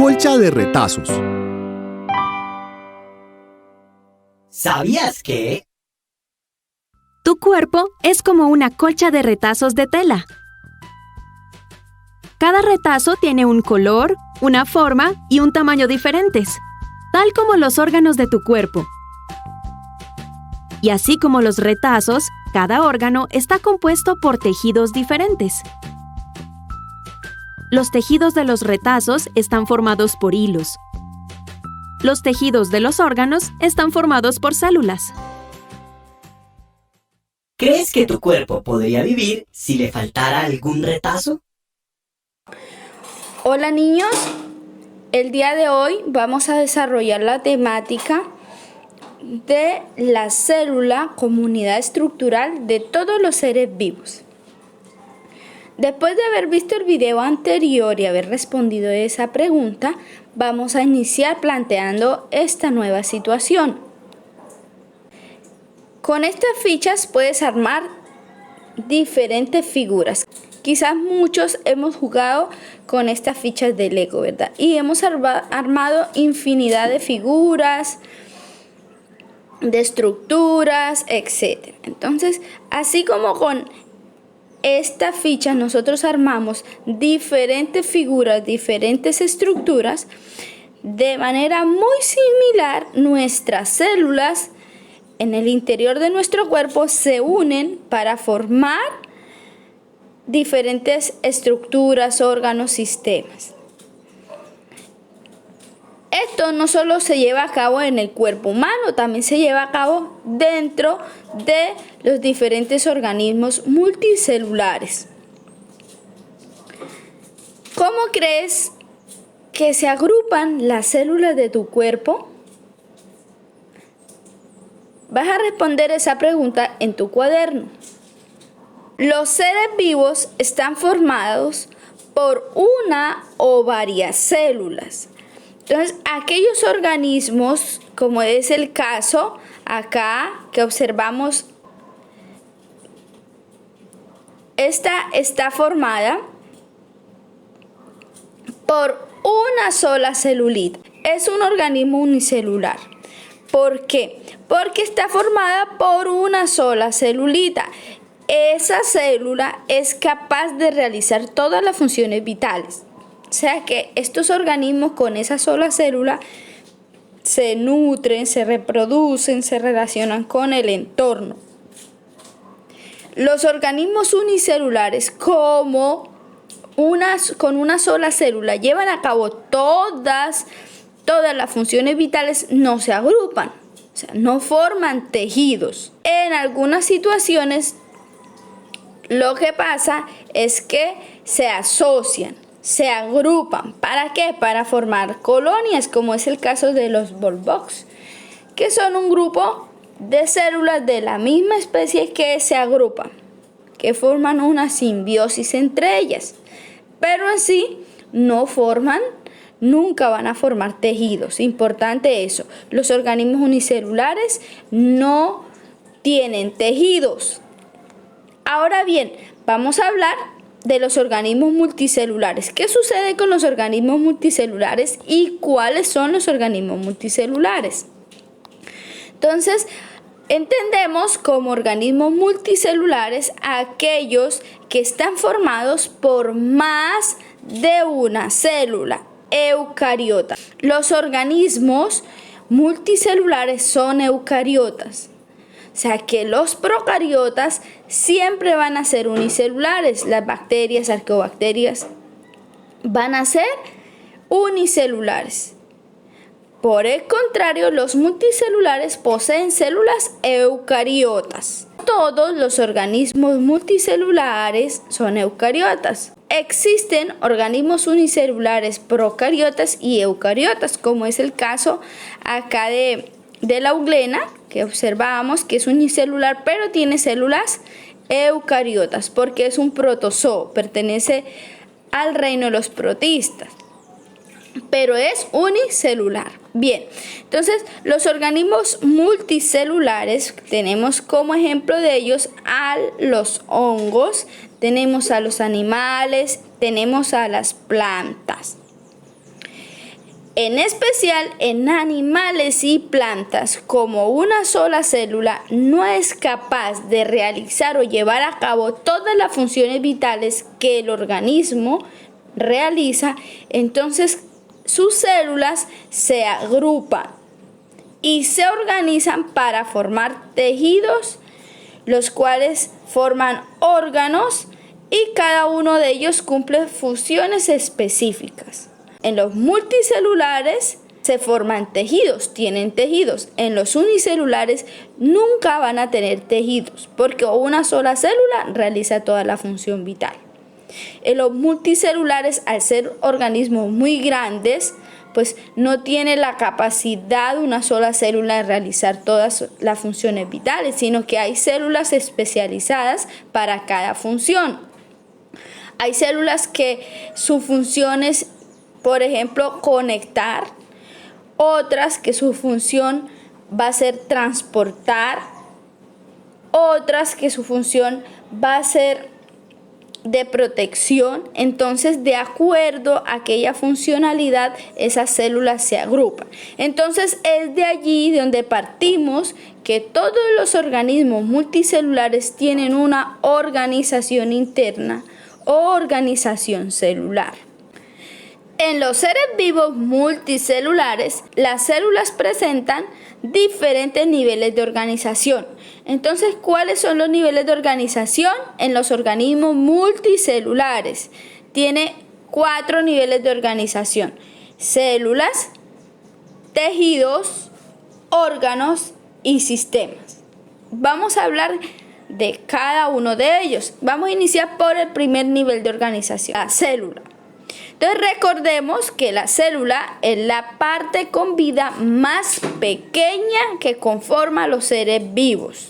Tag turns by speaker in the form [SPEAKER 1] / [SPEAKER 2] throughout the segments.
[SPEAKER 1] colcha de retazos.
[SPEAKER 2] ¿Sabías que?
[SPEAKER 3] Tu cuerpo es como una colcha de retazos de tela. Cada retazo tiene un color, una forma y un tamaño diferentes, tal como los órganos de tu cuerpo. Y así como los retazos, cada órgano está compuesto por tejidos diferentes. Los tejidos de los retazos están formados por hilos. Los tejidos de los órganos están formados por células.
[SPEAKER 2] ¿Crees que tu cuerpo podría vivir si le faltara algún retazo?
[SPEAKER 4] Hola niños, el día de hoy vamos a desarrollar la temática de la célula como unidad estructural de todos los seres vivos. Después de haber visto el video anterior y haber respondido a esa pregunta, vamos a iniciar planteando esta nueva situación. Con estas fichas puedes armar diferentes figuras. Quizás muchos hemos jugado con estas fichas de Lego, ¿verdad? Y hemos armado infinidad de figuras, de estructuras, etc. Entonces, así como con esta ficha nosotros armamos diferentes figuras, diferentes estructuras, de manera muy similar nuestras células en el interior de nuestro cuerpo se unen para formar diferentes estructuras, órganos, sistemas. Esto no solo se lleva a cabo en el cuerpo humano, también se lleva a cabo dentro de los diferentes organismos multicelulares. ¿Cómo crees que se agrupan las células de tu cuerpo? Vas a responder esa pregunta en tu cuaderno. Los seres vivos están formados por una o varias células. Entonces, aquellos organismos, como es el caso acá que observamos, esta está formada por una sola celulita. Es un organismo unicelular. ¿Por qué? Porque está formada por una sola celulita. Esa célula es capaz de realizar todas las funciones vitales. O sea que estos organismos con esa sola célula se nutren, se reproducen, se relacionan con el entorno. Los organismos unicelulares con una sola célula llevan a cabo todas las funciones vitales, no se agrupan, o sea, no forman tejidos. En algunas situaciones lo que pasa es que se asocian, se agrupan. ¿Para qué? Para formar colonias, como es el caso de los Volvox, que son un grupo de células de la misma especie que se agrupan, que forman una simbiosis entre ellas, pero en sí nunca van a formar tejidos. Importante eso, los organismos unicelulares no tienen tejidos. Ahora bien, vamos a hablar de los organismos multicelulares. ¿Qué sucede con los organismos multicelulares y cuáles son los organismos multicelulares? Entonces, entendemos como organismos multicelulares aquellos que están formados por más de una célula eucariota. Los organismos multicelulares son eucariotas. O sea que los procariotas siempre van a ser unicelulares. Las bacterias, arqueobacterias, van a ser unicelulares. Por el contrario, los multicelulares poseen células eucariotas. Todos los organismos multicelulares son eucariotas. Existen organismos unicelulares procariotas y eucariotas, como es el caso acá de la euglena, que observábamos que es unicelular, pero tiene células eucariotas, porque es un protozoo, pertenece al reino de los protistas, pero es unicelular. Bien, entonces los organismos multicelulares tenemos como ejemplo de ellos a los hongos, tenemos a los animales, tenemos a las plantas. En especial en animales y plantas, como una sola célula no es capaz de realizar o llevar a cabo todas las funciones vitales que el organismo realiza, entonces sus células se agrupan y se organizan para formar tejidos, los cuales forman órganos y cada uno de ellos cumple funciones específicas. En los multicelulares se forman tejidos, tienen tejidos. En los unicelulares nunca van a tener tejidos porque una sola célula realiza toda la función vital. En los multicelulares, al ser organismos muy grandes, pues no tiene la capacidad de una sola célula de realizar todas las funciones vitales, sino que hay células especializadas para cada función. Hay células que su función es, por ejemplo, conectar, otras que su función va a ser transportar, otras que su función va a ser de protección. Entonces, de acuerdo a aquella funcionalidad, esas células se agrupan. Entonces, es de allí de donde partimos que todos los organismos multicelulares tienen una organización interna o organización celular. En los seres vivos multicelulares, las células presentan diferentes niveles de organización. Entonces, ¿cuáles son los niveles de organización en los organismos multicelulares? Tiene 4 niveles de organización: células, tejidos, órganos y sistemas. Vamos a hablar de cada uno de ellos. Vamos a iniciar por el primer nivel de organización, la célula. Entonces recordemos que la célula es la parte con vida más pequeña que conforma los seres vivos.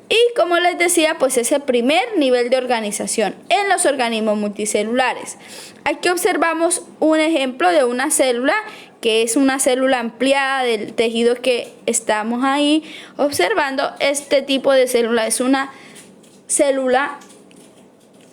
[SPEAKER 4] Y como les decía, pues es el primer nivel de organización en los organismos multicelulares. Aquí observamos un ejemplo de una célula, que es una célula ampliada del tejido que estamos ahí observando. Este tipo de célula es una célula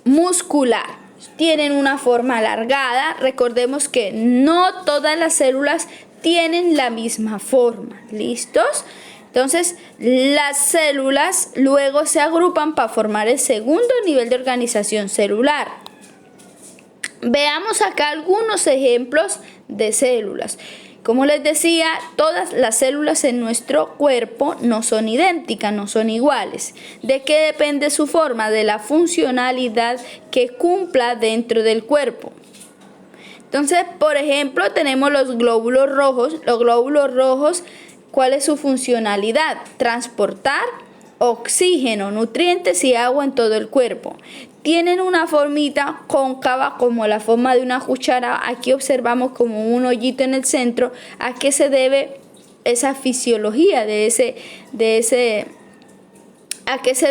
[SPEAKER 4] muscular. Tienen una forma alargada. Recordemos que no todas las células tienen la misma forma. ¿Listos? Entonces, las células luego se agrupan para formar el segundo nivel de organización celular. Veamos acá algunos ejemplos de células. Como les decía, todas las células en nuestro cuerpo no son idénticas, no son iguales. ¿De qué depende su forma? De la funcionalidad que cumpla dentro del cuerpo. Entonces, por ejemplo, tenemos los glóbulos rojos. Los glóbulos rojos, ¿cuál es su funcionalidad? Transportar oxígeno, nutrientes y agua en todo el cuerpo. Tienen una formita cóncava como la forma de una cuchara. Aquí observamos como un hoyito en el centro. ¿A qué se debe esa fisiología a qué se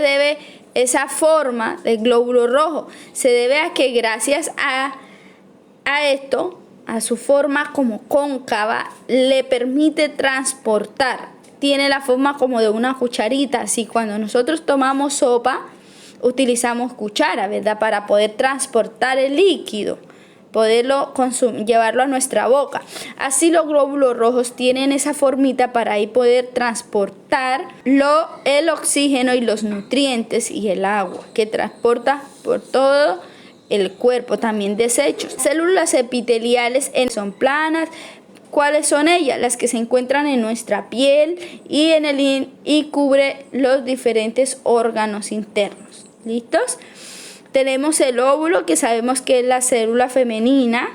[SPEAKER 4] debe esa forma del glóbulo rojo? Se debe a que gracias a esto, a su forma como cóncava, le permite transportar. Tiene la forma como de una cucharita. Así cuando nosotros tomamos sopa, utilizamos cuchara, ¿verdad? Para poder transportar el líquido, poderlo llevarlo a nuestra boca. Así los glóbulos rojos tienen esa formita para ahí poder transportar el oxígeno y los nutrientes y el agua que transporta por todo el cuerpo, también desechos. Células epiteliales son planas. ¿Cuáles son ellas? Las que se encuentran en nuestra piel y cubre los diferentes órganos internos. ¿Listos? Tenemos el óvulo, que sabemos que es la célula femenina.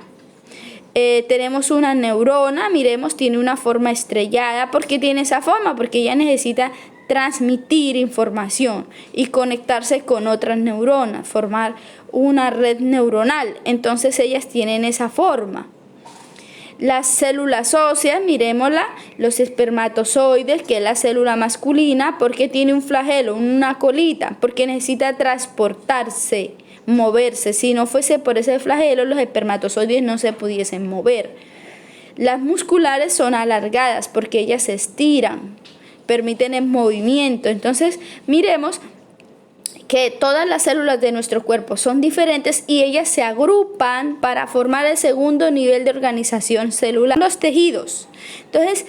[SPEAKER 4] Tenemos una neurona, miremos, tiene una forma estrellada. ¿Por qué tiene esa forma? Porque ella necesita transmitir información y conectarse con otras neuronas, formar una red neuronal. Entonces ellas tienen esa forma. Las células óseas, miremosla, los espermatozoides, que es la célula masculina, porque tiene un flagelo, una colita, porque necesita transportarse, moverse. Si no fuese por ese flagelo, los espermatozoides no se pudiesen mover. Las musculares son alargadas porque ellas se estiran, permiten el movimiento. Entonces, miremos que todas las células de nuestro cuerpo son diferentes y ellas se agrupan para formar el segundo nivel de organización celular, los tejidos. Entonces,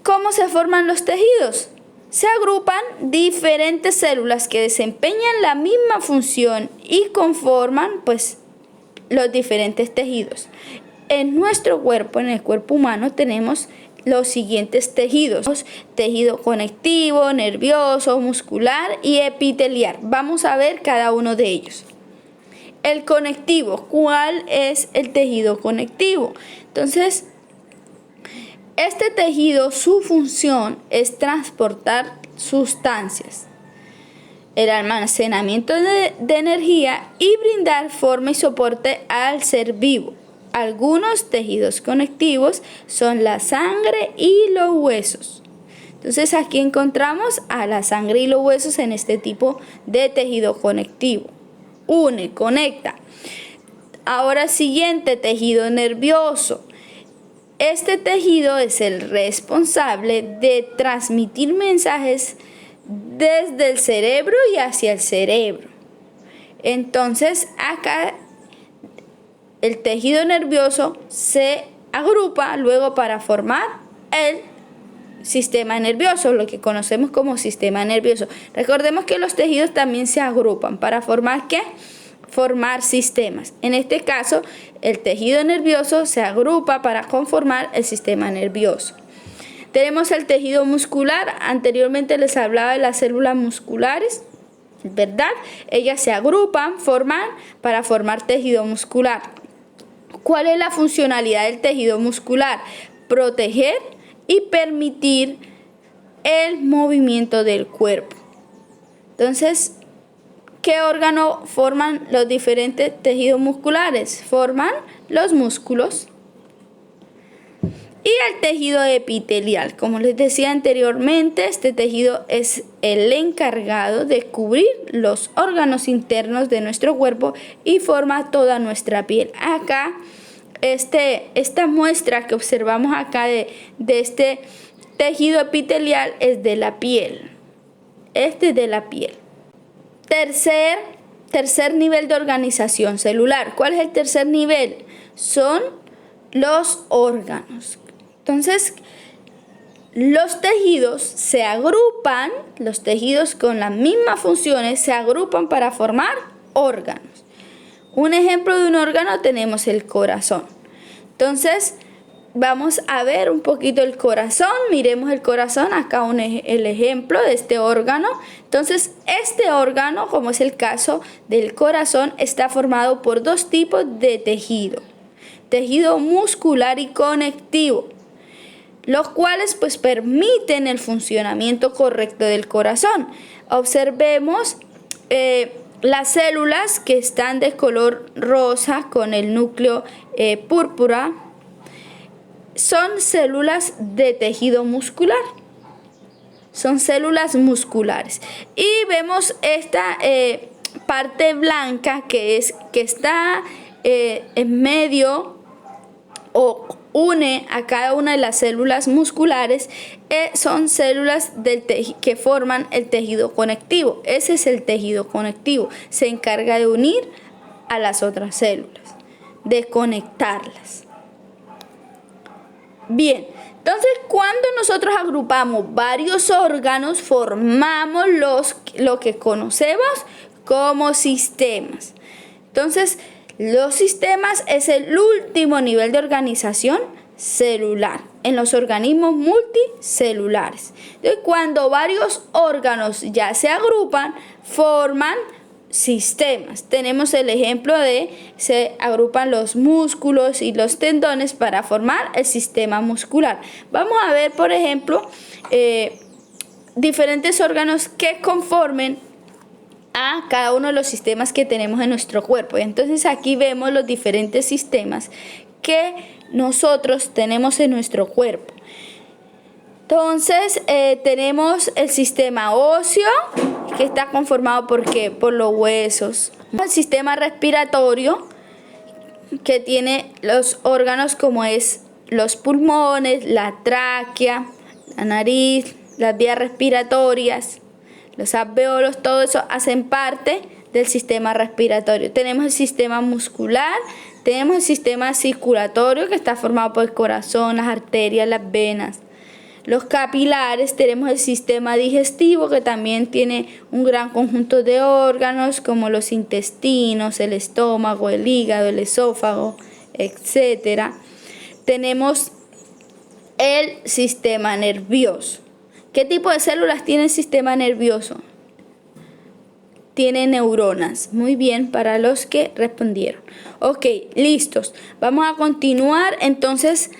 [SPEAKER 4] ¿cómo se forman los tejidos? Se agrupan diferentes células que desempeñan la misma función y conforman pues los diferentes tejidos. En nuestro cuerpo, en el cuerpo humano, tenemos los siguientes tejidos: tejido conectivo, nervioso, muscular y epitelial. Vamos a ver cada uno de ellos. El conectivo, ¿cuál es el tejido conectivo? Entonces, este tejido, su función es transportar sustancias, el almacenamiento de energía y brindar forma y soporte al ser vivo. Algunos tejidos conectivos son la sangre y los huesos. Entonces aquí encontramos a la sangre y los huesos en este tipo de tejido conectivo. Une, conecta. Ahora siguiente, tejido nervioso. Este tejido es el responsable de transmitir mensajes desde el cerebro y hacia el cerebro. Entonces acá el tejido nervioso se agrupa luego para formar el sistema nervioso, lo que conocemos como sistema nervioso. Recordemos que los tejidos también se agrupan para formar ¿qué? Formar sistemas. En este caso, el tejido nervioso se agrupa para conformar el sistema nervioso. Tenemos el tejido muscular. Anteriormente les hablaba de las células musculares, ¿verdad? Ellas se agrupan, forman para formar tejido muscular. ¿Cuál es la funcionalidad del tejido muscular? Proteger y permitir el movimiento del cuerpo. Entonces, ¿qué órgano forman los diferentes tejidos musculares? Forman los músculos. Y el tejido epitelial, como les decía anteriormente, este tejido es el encargado de cubrir los órganos internos de nuestro cuerpo y forma toda nuestra piel. Acá, esta muestra que observamos acá de este tejido epitelial es de la piel. Este es de la piel. Tercer nivel de organización celular. ¿Cuál es el tercer nivel? Son los órganos. Entonces, los tejidos se agrupan, los tejidos con las mismas funciones se agrupan para formar órganos. Un ejemplo de un órgano tenemos el corazón. Entonces, vamos a ver un poquito el corazón. Miremos el corazón, acá el ejemplo de este órgano. Entonces, este órgano, como es el caso del corazón, está formado por dos tipos de tejido. Tejido muscular y conectivo, los cuales pues permiten el funcionamiento correcto del corazón. Observemos las células que están de color rosa con el núcleo púrpura. Son células de tejido muscular. Son células musculares. Y vemos esta parte blanca que está en medio o une a cada una de las células musculares. Son células que forman el tejido conectivo. Ese es el tejido conectivo. Se encarga de unir a las otras células, de conectarlas. Bien, entonces cuando nosotros agrupamos varios órganos, formamos lo que conocemos como sistemas. Entonces, los sistemas es el último nivel de organización celular en los organismos multicelulares. Entonces, cuando varios órganos ya se agrupan, forman sistemas. Tenemos el ejemplo de se agrupan los músculos y los tendones para formar el sistema muscular. Vamos a ver, por ejemplo, diferentes órganos que conformen a cada uno de los sistemas que tenemos en nuestro cuerpo. Entonces aquí vemos los diferentes sistemas que nosotros tenemos en nuestro cuerpo. Entonces tenemos el sistema óseo, que está conformado por los huesos. El sistema respiratorio, que tiene los órganos como es los pulmones, la tráquea, la nariz, las vías respiratorias, Los alvéolos, todo eso hacen parte del sistema respiratorio. Tenemos el sistema muscular, tenemos el sistema circulatorio que está formado por el corazón, las arterias, las venas. Los capilares, tenemos el sistema digestivo que también tiene un gran conjunto de órganos como los intestinos, el estómago, el hígado, el esófago, etc. Tenemos el sistema nervioso. ¿Qué tipo de células tiene el sistema nervioso? Tiene neuronas. Muy bien, para los que respondieron. Ok, listos. Vamos a continuar entonces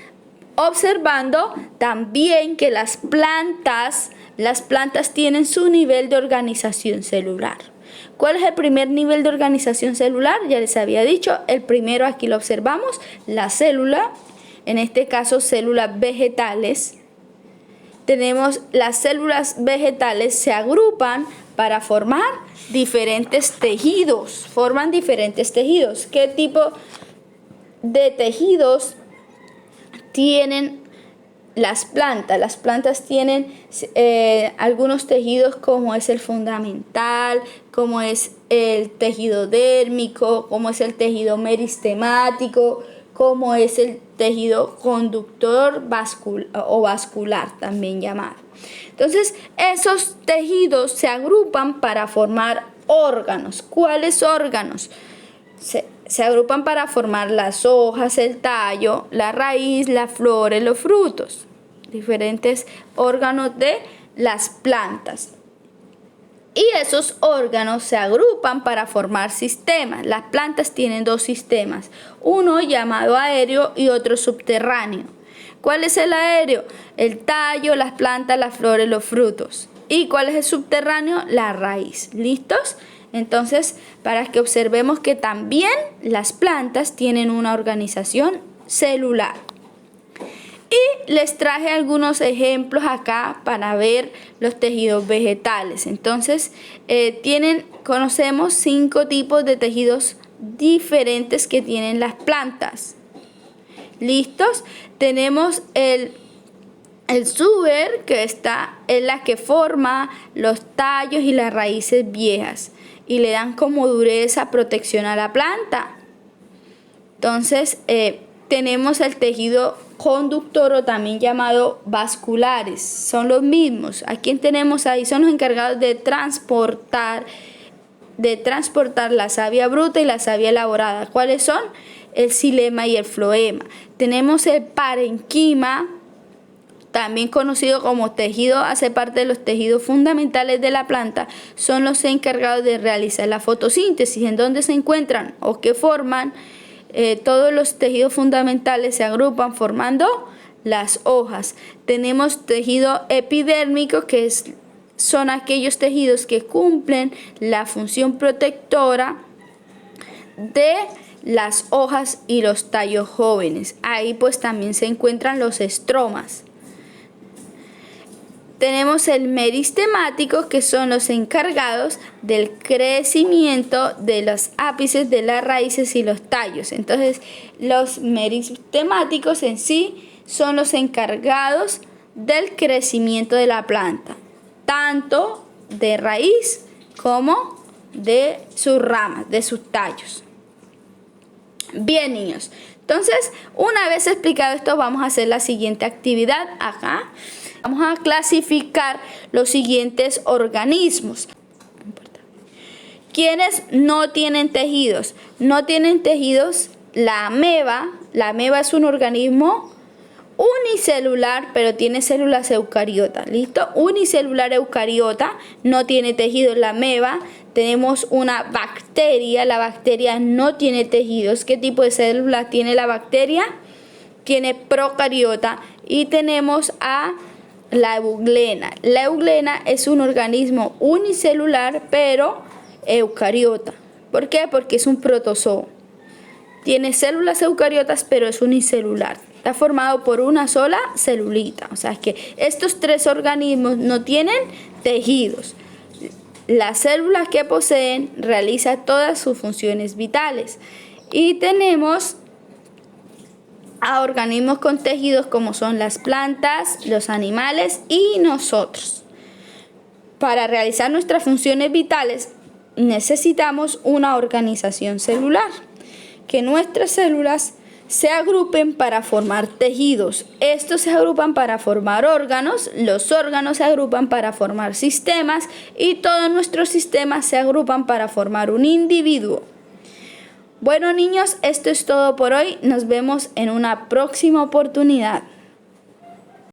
[SPEAKER 4] observando también que las plantas tienen su nivel de organización celular. ¿Cuál es el primer nivel de organización celular? Ya les había dicho, el primero aquí lo observamos, la célula, en este caso células vegetales. Tenemos las células vegetales se agrupan para formar diferentes tejidos, forman diferentes tejidos. ¿Qué tipo de tejidos tienen las plantas? Las plantas tienen algunos tejidos como es el fundamental, como es el tejido dérmico, como es el tejido meristemático, como es el tejido conductor vascular también llamado. Entonces, esos tejidos se agrupan para formar órganos. ¿Cuáles órganos? Se agrupan para formar las hojas, el tallo, la raíz, las flores, los frutos. Diferentes órganos de las plantas. Y esos órganos se agrupan para formar sistemas. Las plantas tienen dos sistemas, uno llamado aéreo y otro subterráneo. ¿Cuál es el aéreo? El tallo, las plantas, las flores, los frutos. ¿Y cuál es el subterráneo? La raíz. ¿Listos? Entonces, para que observemos que también las plantas tienen una organización celular. Y les traje algunos ejemplos acá para ver los tejidos vegetales. Entonces, conocemos 5 tipos de tejidos diferentes que tienen las plantas. ¿Listos? Tenemos el suber, que es la que forma los tallos y las raíces viejas y le dan como dureza, protección a la planta. Entonces, tenemos el tejido conductor o también llamado vasculares, son los mismos. ¿A quién tenemos ahí? Son los encargados de transportar la savia bruta y la savia elaborada. ¿Cuáles son? El xilema y el floema. Tenemos el parenquima, también conocido como tejido, hace parte de los tejidos fundamentales de la planta, son los encargados de realizar la fotosíntesis. ¿En dónde se encuentran o qué forman? Todos los tejidos fundamentales se agrupan formando las hojas. Tenemos tejido epidérmico, que son aquellos tejidos que cumplen la función protectora de las hojas y los tallos jóvenes. Ahí pues también se encuentran los estromas. Tenemos el meristemático, que son los encargados del crecimiento de los ápices de las raíces y los tallos. Entonces, los meristemáticos en sí son los encargados del crecimiento de la planta, tanto de raíz como de sus ramas, de sus tallos. Bien, niños. Entonces, una vez explicado esto, vamos a hacer la siguiente actividad acá. Vamos a clasificar los siguientes organismos. ¿Quiénes no tienen tejidos? No tienen tejidos la ameba. La ameba es un organismo unicelular, pero tiene células eucariotas. ¿Listo? Unicelular eucariota, no tiene tejidos la ameba. Tenemos una bacteria. La bacteria no tiene tejidos. ¿Qué tipo de células tiene la bacteria? Tiene procariota. Y tenemos a la euglena. La euglena es un organismo unicelular, pero eucariota. ¿Por qué? Porque es un protozoo. Tiene células eucariotas, pero es unicelular. Está formado por una sola celulita. O sea, es que estos 3 organismos no tienen tejidos. Las células que poseen realizan todas sus funciones vitales. Y tenemos a organismos con tejidos como son las plantas, los animales y nosotros. Para realizar nuestras funciones vitales necesitamos una organización celular, que nuestras células se agrupen para formar tejidos. Estos se agrupan para formar órganos, los órganos se agrupan para formar sistemas y todos nuestros sistemas se agrupan para formar un individuo. Bueno, niños, esto es todo por hoy. Nos vemos en una próxima oportunidad.